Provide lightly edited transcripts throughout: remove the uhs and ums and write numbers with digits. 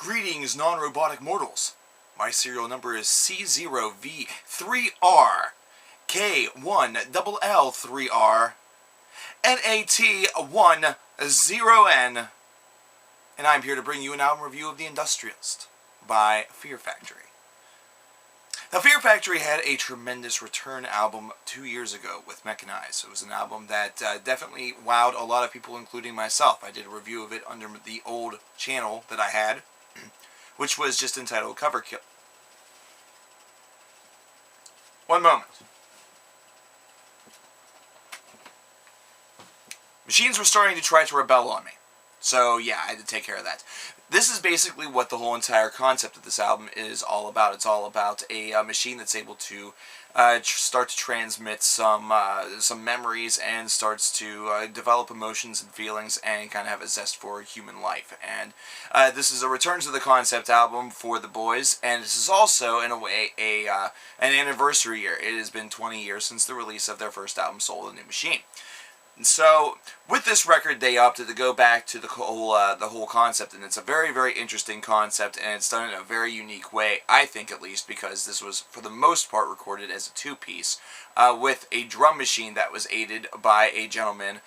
Greetings, non-robotic mortals. My serial number is C0V3R, K1LL3R, NAT10N, and I'm here to bring you an album review of The Industrialist by Fear Factory. Now, Fear Factory had a tremendous return album 2 years ago with Mechanize. It was an album that definitely wowed a lot of people, including myself. I did a review of it under the old channel that I had, which was just entitled Cover Kill. One moment. Machines were starting to try to rebel on me. So yeah, I had to take care of that. This is basically what the whole entire concept of this album is all about. It's all about a machine that's able to start to transmit some memories and starts to develop emotions and feelings and kind of have a zest for human life. And this is a return to the concept album for the boys, and this is also, in a way, an anniversary year. It has been 20 years since the release of their first album, Soul of the New Machine. So, with this record, they opted to go back to the whole concept, and it's a very, very interesting concept, and it's done in a very unique way, I think at least, because this was, for the most part, recorded as a two-piece, with a drum machine that was aided by a gentleman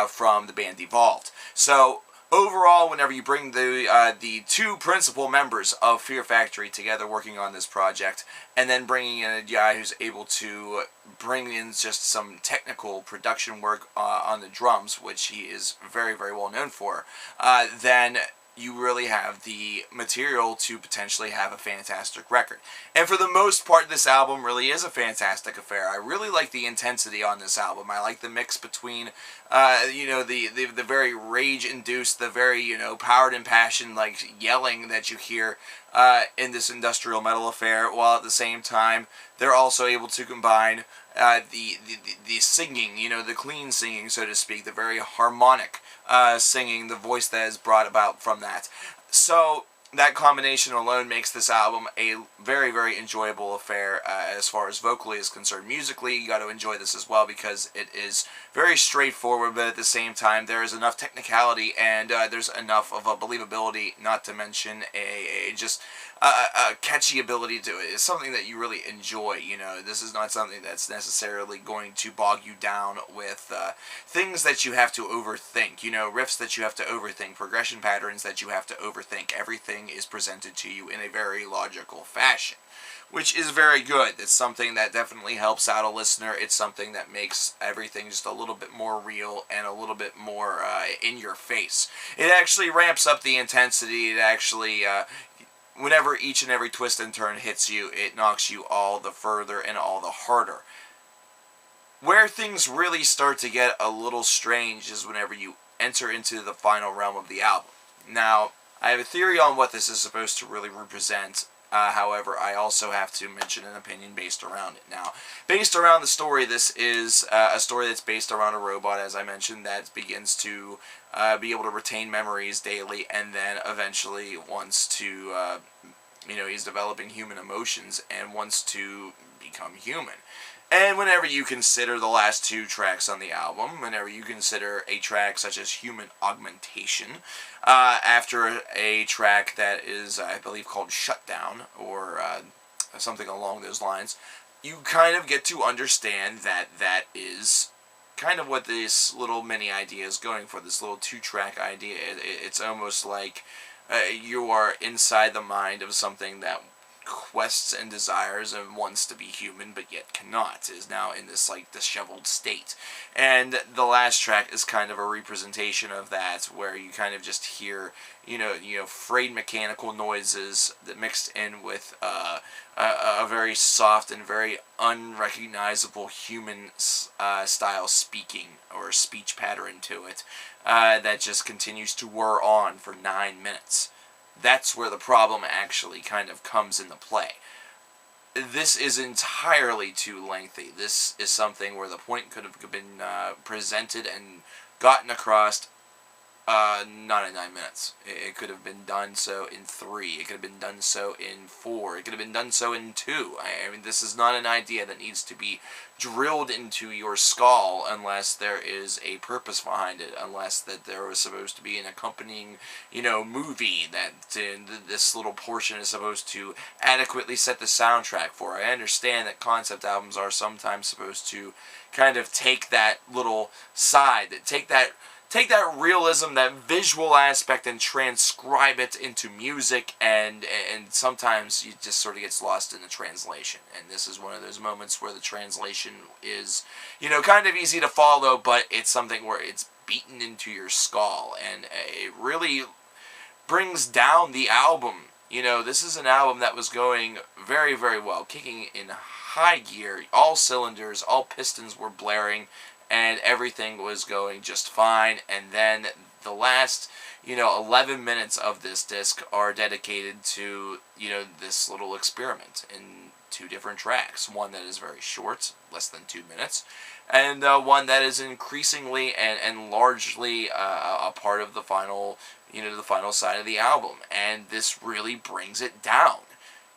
from the band Evolved. So, overall, whenever you bring the two principal members of Fear Factory together working on this project, and then bringing in a guy who's able to bring in just some technical production work on the drums, which he is very, very well known for, then you really have the material to potentially have a fantastic record. And for the most part, this album really is a fantastic affair. I really like the intensity on this album. I like the mix between, the very rage-induced, the very, powered and passionate, like, yelling that you hear in this industrial metal affair, while at the same time, they're also able to combine the singing, the clean singing, so to speak, the very harmonic singing, the voice that is brought about from that. So that combination alone makes this album a very, very enjoyable affair as far as vocally is concerned. Musically, you got to enjoy this as well because it is very straightforward, but at the same time, there is enough technicality and there's enough of a believability, not to mention a catchy ability to it. It's something that you really enjoy. This is not something that's necessarily going to bog you down with things that you have to overthink. Riffs that you have to overthink, progression patterns that you have to overthink. Everything is presented to you in a very logical fashion, which is very good. It's something that definitely helps out a listener. It's something that makes everything just a little bit more real and a little bit more in your face. It actually ramps up the intensity. It actually, whenever each and every twist and turn hits you, it knocks you all the further and all the harder. Where things really start to get a little strange is whenever you enter into the final realm of the album. Now, I have a theory on what this is supposed to really represent. However, I also have to mention an opinion based around it. Now, based around the story, this is a story that's based around a robot, as I mentioned, that begins to be able to retain memories daily, and then eventually wants to, he's developing human emotions and wants to become human. And whenever you consider the last two tracks on the album, whenever you consider a track such as Human Augmentation, after a track that is, I believe, called Shutdown, or something along those lines, you kind of get to understand that that is kind of what this little mini idea is going for, this little two-track idea. It's almost like you are inside the mind of something that quests and desires and wants to be human but yet cannot, is now in this like disheveled state. And the last track is kind of a representation of that, where you kind of just hear frayed mechanical noises that mixed in with a very soft and very unrecognizable human style speaking or speech pattern to it that just continues to whir on for 9 minutes. That's where the problem actually kind of comes into play. This is entirely too lengthy. This is something where the point could have been presented and gotten across Not in 9 minutes. It could have been done so in 3. It could have been done so in 4. It could have been done so in 2. I mean, this is not an idea that needs to be drilled into your skull unless there is a purpose behind it, unless that there was supposed to be an accompanying, movie that this little portion is supposed to adequately set the soundtrack for. I understand that concept albums are sometimes supposed to kind of take that little side, take that realism, that visual aspect, and transcribe it into music, and sometimes it just sort of gets lost in the translation. And this is one of those moments where the translation is, kind of easy to follow, but it's something where it's beaten into your skull, and it really brings down the album. This is an album that was going very, very well, kicking in high gear, all cylinders, all pistons were blaring, and everything was going just fine. And then the last, 11 minutes of this disc are dedicated to, this little experiment in 2 different tracks. One that is very short, less than 2 minutes, and one that is increasingly and largely a part of the final, the final side of the album. And this really brings it down.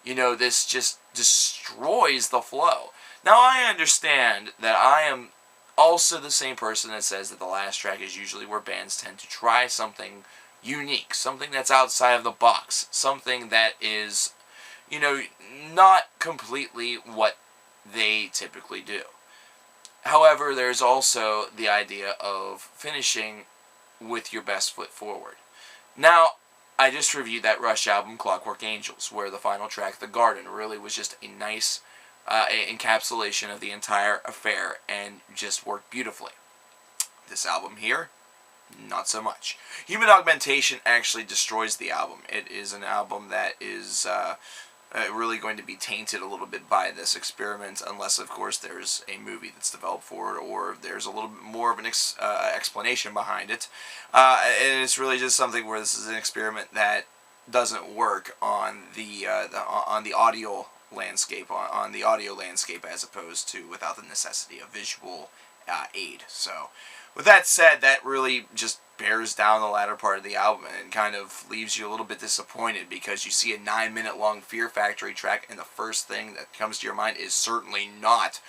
This just destroys the flow. Now, I understand that I am also the same person that says that the last track is usually where bands tend to try something unique, something that's outside of the box, something that is, not completely what they typically do. However, there's also the idea of finishing with your best foot forward. Now, I just reviewed that Rush album, Clockwork Angels, where the final track, The Garden, really was just a nice encapsulation of the entire affair and just worked beautifully. This album here, not so much. Human Augmentation actually destroys the album. It is an album that is really going to be tainted a little bit by this experiment, unless, of course, there's a movie that's developed for it, or there's a little bit more of an explanation behind it. And it's really just something where this is an experiment that doesn't work on the audio landscape, on the audio landscape, as opposed to without the necessity of visual aid. So, with that said, that really just bears down the latter part of the album and kind of leaves you a little bit disappointed, because you see a 9-minute long Fear Factory track, and the first thing that comes to your mind is certainly not,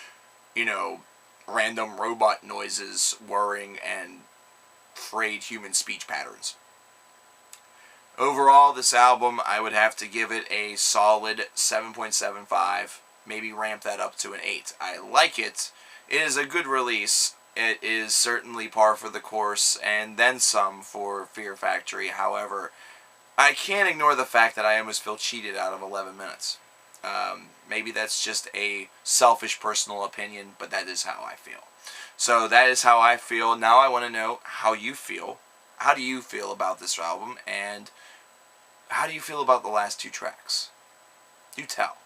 random robot noises whirring and frayed human speech patterns. Overall, this album, I would have to give it a solid 7.75, maybe ramp that up to an 8. I like it. It is a good release. It is certainly par for the course, and then some for Fear Factory. However, I can't ignore the fact that I almost feel cheated out of 11 minutes. Maybe that's just a selfish personal opinion, but that is how I feel. So that is how I feel. Now I want to know how you feel. How do you feel about this album, and how do you feel about the last 2 tracks? Do tell.